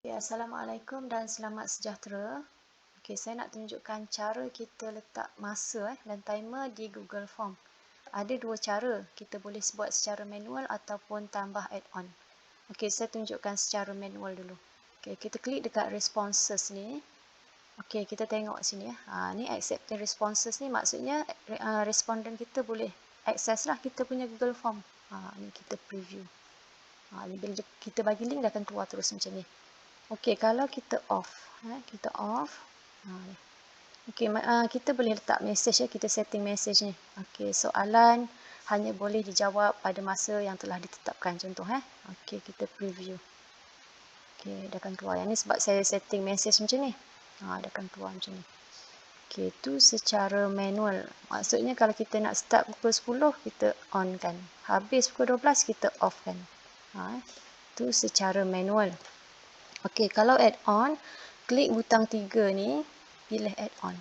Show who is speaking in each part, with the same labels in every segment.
Speaker 1: Ya, Assalamualaikum dan selamat sejahtera. Okey, saya nak tunjukkan cara kita letak masa dan timer di Google Form. Ada dua cara, kita boleh buat secara manual ataupun tambah add-on. Okey, saya tunjukkan secara manual dulu. Okey, kita klik dekat responses ni. Okey, kita tengok sini ya. Ni accepting responses ni maksudnya responden kita boleh akses lah kita punya Google Form. Ni kita preview. Ni bila kita bagi link dia akan keluar terus macam ni. Okey, kalau kita off, kita off. Okey, kita boleh letak message ya, kita setting message ni. Okey, soalan hanya boleh dijawab pada masa yang telah ditetapkan, contoh Okey, kita preview. Okey, dia akan keluar. Yang ni sebab saya setting message macam ni. Dia akan keluar macam ni. Okey, itu secara manual. Maksudnya kalau kita nak start pukul 10, kita on kan. Habis pukul 12, kita off kan. Itu secara manual. Okey, kalau add-on, klik butang 3 ni, pilih add-on.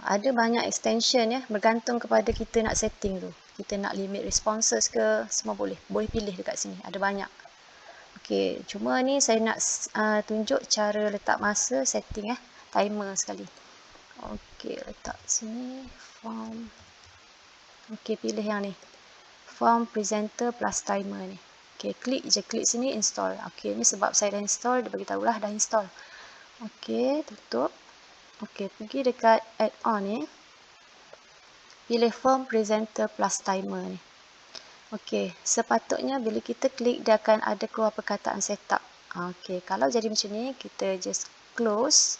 Speaker 1: Ada banyak extension ya, bergantung kepada kita nak setting tu. Kita nak limit responses ke, semua boleh. Boleh pilih dekat sini, ada banyak. Okey, cuma ni saya nak tunjuk cara letak masa setting timer sekali. Okey, letak sini, form. Okey, pilih yang ni. Form presenter plus timer ni. Okey, klik je, klik sini install. Okey, ni sebab saya dah install, dia beritahu lah dah install. Okey, tutup. Okey, pergi dekat add-on ni. Pilih form presenter plus timer ni. Okey, sepatutnya bila kita klik dia akan ada keluar perkataan setup. Okey, kalau jadi macam ni, kita just close.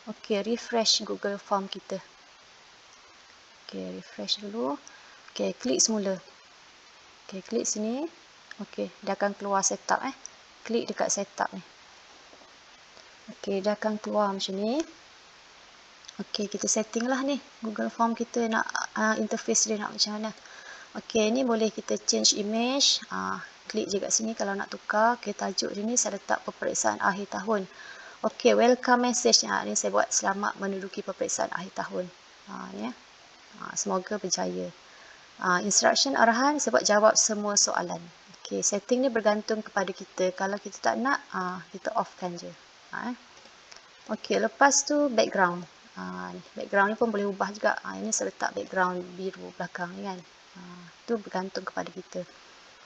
Speaker 1: Okey, refresh Google Form kita. Okey, refresh dulu. Okey, klik semula. Okey, klik sini. Okey, dia akan keluar setup Klik dekat setup ni. Okey, dia akan keluar macam ni. Okey, kita setting lah ni. Google Form kita nak interface dia nak macam mana. Okey, ni boleh kita change image. Klik je kat sini kalau nak tukar. Okey, tajuk dia ni saya letak peperiksaan akhir tahun. Okey, welcome message. Ni saya buat selamat menduduki peperiksaan akhir tahun. Ni semoga berjaya. Instruction arahan saya buat jawab semua soalan. Okey, setting ni bergantung kepada kita. Kalau kita tak nak, kita offkan je. Okey, lepas tu background. Background ni pun boleh ubah juga. Ini saya letak background biru belakang ni kan. Tu bergantung kepada kita.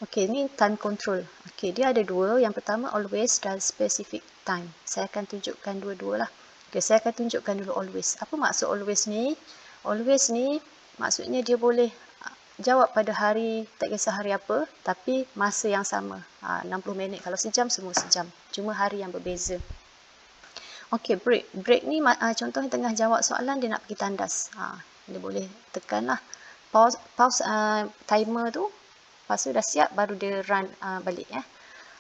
Speaker 1: Okey, ni time control. Okey, dia ada dua. Yang pertama always dan specific time. Saya akan tunjukkan dua-dua lah. Okey, saya akan tunjukkan dulu always. Apa maksud always ni? Always ni maksudnya dia boleh jawab pada hari, tak kisah hari apa, tapi masa yang sama. 60 minit. Kalau sejam, semua sejam. Cuma hari yang berbeza. Okey, break. Break ni contohnya tengah jawab soalan, dia nak pergi tandas. Dia boleh tekan lah. Pause timer tu. Lepas tu dah siap, baru dia run balik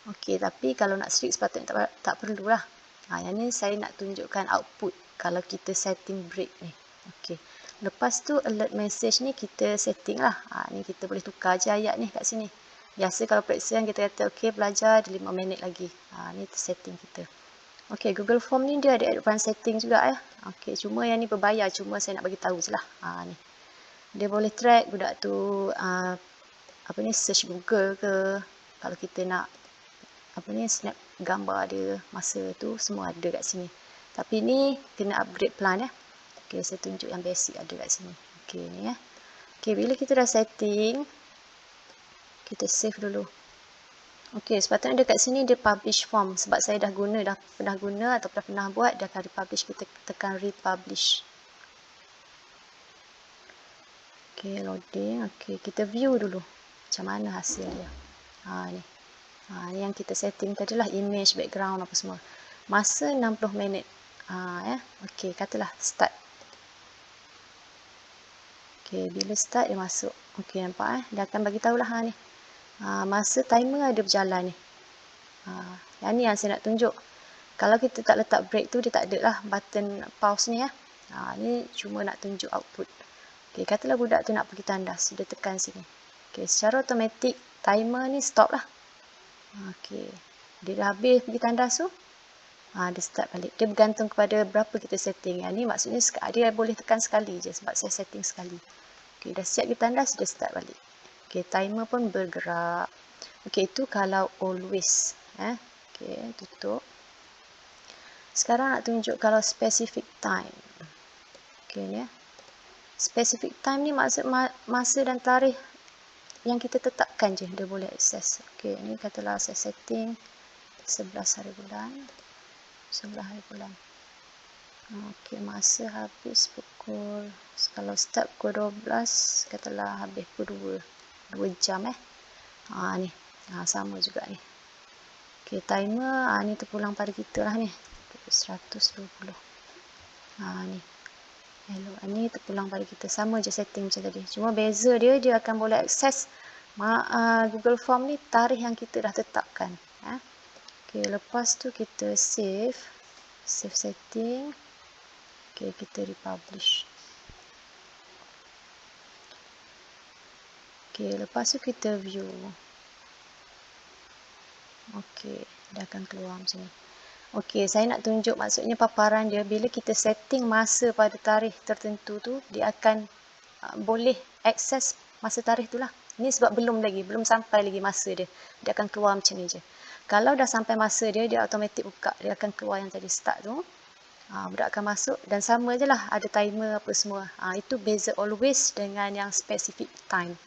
Speaker 1: Okey, tapi kalau nak strict sepatutnya tak perlulah. Yang ni saya nak tunjukkan output kalau kita setting break ni. Okey. Lepas tu alert message ni kita setting lah. Ni kita boleh tukar je ayat ni kat sini. Biasa kalau periksaan kita kata okey belajar 5 minit lagi. Ni setting kita. Okey, Google Form ni dia ada advanced setting juga Okey, cuma yang ni berbayar, cuma saya nak bagi tahu je lah. Ni. Dia boleh track budak tu search Google ke. Kalau kita nak snap gambar dia masa tu, semua ada kat sini. Tapi ni kena upgrade plan Okey, saya tunjuk yang basic ada kat sini. Okey, ni Okey, bila kita dah setting, kita save dulu. Okey, sepatutnya dekat sini dia publish form. Sebab saya dah pernah guna atau pernah buat, dia akan republish. Kita tekan republish. Okey, loading. Okey, kita view dulu. Macam mana hasil dia. Ni. Ni yang kita setting tadi lah. Image, background, apa semua. Masa 60 minit. Okey, katalah start. Okey, bila start dia masuk. Okey, nampak dia akan bagi tahulah ni. Masa timer ada berjalan ni. Yang ni yang saya nak tunjuk. Kalau kita tak letak break tu, dia tak ada lah button pause ni ni cuma nak tunjuk output. Okey, katalah budak tu nak pergi tandas, dia tekan sini. Okey, secara automatik timer ni stop lah. Okey, dia dah habis pergi tandas tu, dia start balik. Dia bergantung kepada berapa kita setting. Yang ni maksudnya dia boleh tekan sekali je sebab saya setting sekali. Okey, dah siap pergi tandas, dia start balik. Okey, timer pun bergerak. Okey, itu kalau always Okey, tutup. Sekarang nak tunjuk kalau specific time. Okey ni. Specific time ni maksud masa dan tarikh yang kita tetapkan je dia boleh akses. Okey, ni katalah saya setting 11 hari bulan. 11 hari bulan. Okey, masa habis pukul, kalau start pukul 12, katalah habis pukul 2 jam ni. Sama juga ni. Okey, timer, ni terpulang pada kita lah ni. 120. Ni. Hello, ni terpulang pada kita. Sama je setting macam tadi. Cuma beza dia akan boleh akses Google Form ni tarikh yang kita dah tetapkan. Okey, lepas tu kita save setting. Okey, kita republish. Okey, lepas tu kita view. Okey, dia akan keluar macam ni. Okey, saya nak tunjuk maksudnya paparan dia bila kita setting masa pada tarikh tertentu tu, dia akan boleh akses masa tarikh tu lah. Ni sebab belum sampai lagi masa dia. Dia akan keluar macam ni je. Kalau dah sampai masa dia, dia automatik buka. Dia akan keluar yang tadi start tu. Budak akan masuk dan sama je lah, ada timer apa semua. Itu beza always dengan yang specific time.